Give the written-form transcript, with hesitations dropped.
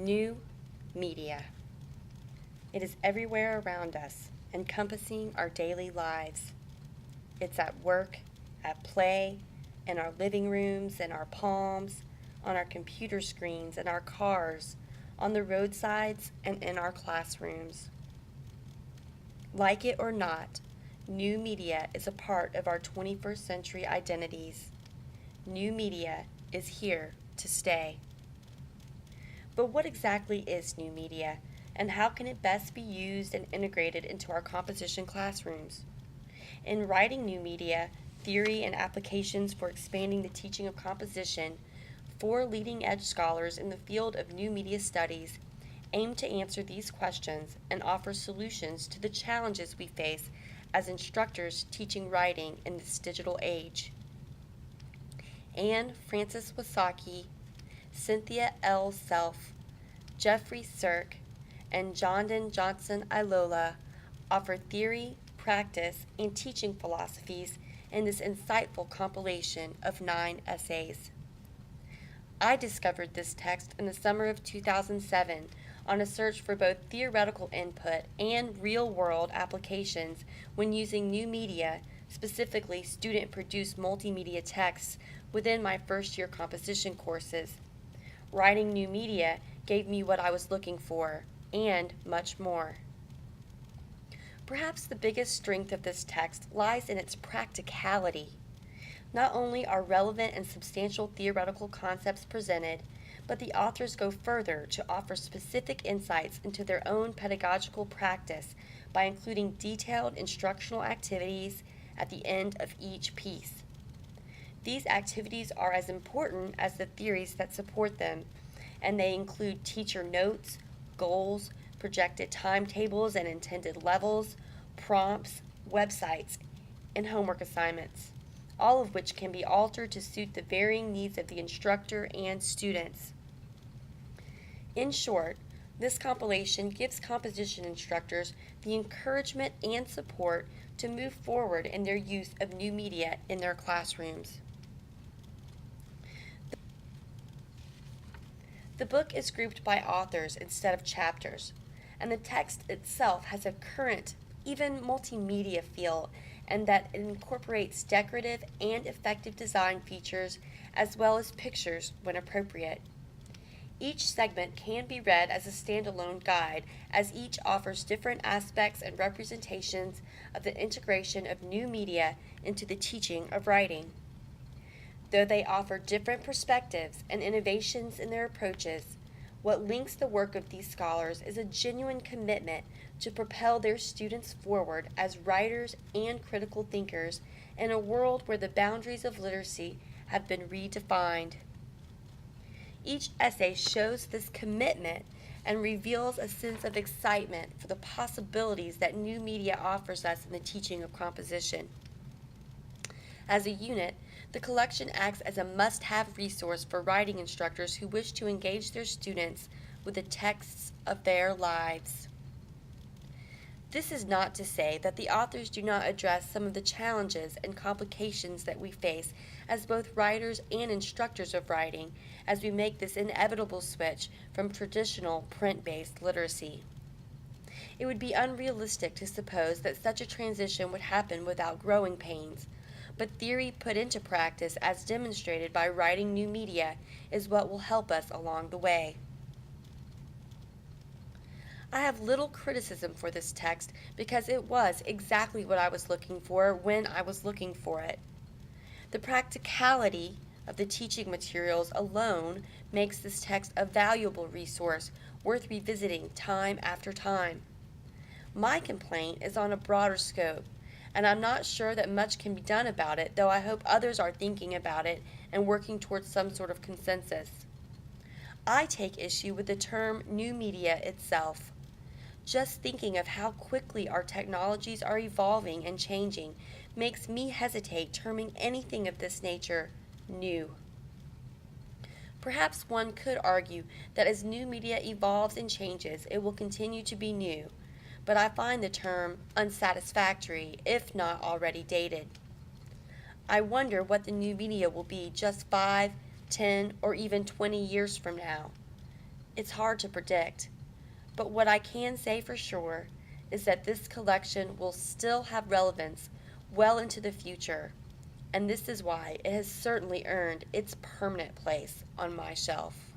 New media. It is everywhere around us, encompassing our daily lives. It's at work, at play, in our living rooms, in our palms, on our computer screens, in our cars, on the roadsides, and in our classrooms. Like it or not, new media is a part of our 21st century identities. New media is here to stay. But what exactly is new media, and how can it best be used and integrated into our composition classrooms? In writing new media, theory and applications for expanding the teaching of composition, 4 leading-edge scholars in the field of new media studies aim to answer these questions and offer solutions to the challenges we face as instructors teaching writing in this digital age. Anne Frances Wasaki, Cynthia L. Self, Jeffrey Sirk, and Jondon Johnson Ilola offer theory, practice, and teaching philosophies in this insightful compilation of 9 essays. I discovered this text in the summer of 2007 on a search for both theoretical input and real-world applications when using new media, specifically student-produced multimedia texts, within my first-year composition courses. Writing new media gave me what I was looking for, and much more. Perhaps the biggest strength of this text lies in its practicality. Not only are relevant and substantial theoretical concepts presented, but the authors go further to offer specific insights into their own pedagogical practice by including detailed instructional activities at the end of each piece. These activities are as important as the theories that support them, and they include teacher notes, goals, projected timetables and intended levels, prompts, websites, and homework assignments, all of which can be altered to suit the varying needs of the instructor and students. In short, this compilation gives composition instructors the encouragement and support to move forward in their use of new media in their classrooms. The book is grouped by authors instead of chapters, and the text itself has a current, even multimedia feel, and that it incorporates decorative and effective design features as well as pictures when appropriate. Each segment can be read as a standalone guide, as each offers different aspects and representations of the integration of new media into the teaching of writing. Though they offer different perspectives and innovations in their approaches, what links the work of these scholars is a genuine commitment to propel their students forward as writers and critical thinkers in a world where the boundaries of literacy have been redefined. Each essay shows this commitment and reveals a sense of excitement for the possibilities that new media offers us in the teaching of composition. As a unit, the collection acts as a must-have resource for writing instructors who wish to engage their students with the texts of their lives. This is not to say that the authors do not address some of the challenges and complications that we face as both writers and instructors of writing as we make this inevitable switch from traditional print-based literacy. It would be unrealistic to suppose that such a transition would happen without growing pains, but theory put into practice as demonstrated by writing new media is what will help us along the way. I have little criticism for this text because it was exactly what I was looking for when I was looking for it. The practicality of the teaching materials alone makes this text a valuable resource worth revisiting time after time. My complaint is on a broader scope, and I'm not sure that much can be done about it, though I hope others are thinking about it and working towards some sort of consensus. I take issue with the term new media itself. Just thinking of how quickly our technologies are evolving and changing makes me hesitate terming anything of this nature new. Perhaps one could argue that as new media evolves and changes, it will continue to be new, but I find the term unsatisfactory, if not already dated. I wonder what the new media will be just 5, 10, or even 20 years from now. It's hard to predict, but what I can say for sure is that this collection will still have relevance well into the future, and this is why it has certainly earned its permanent place on my shelf.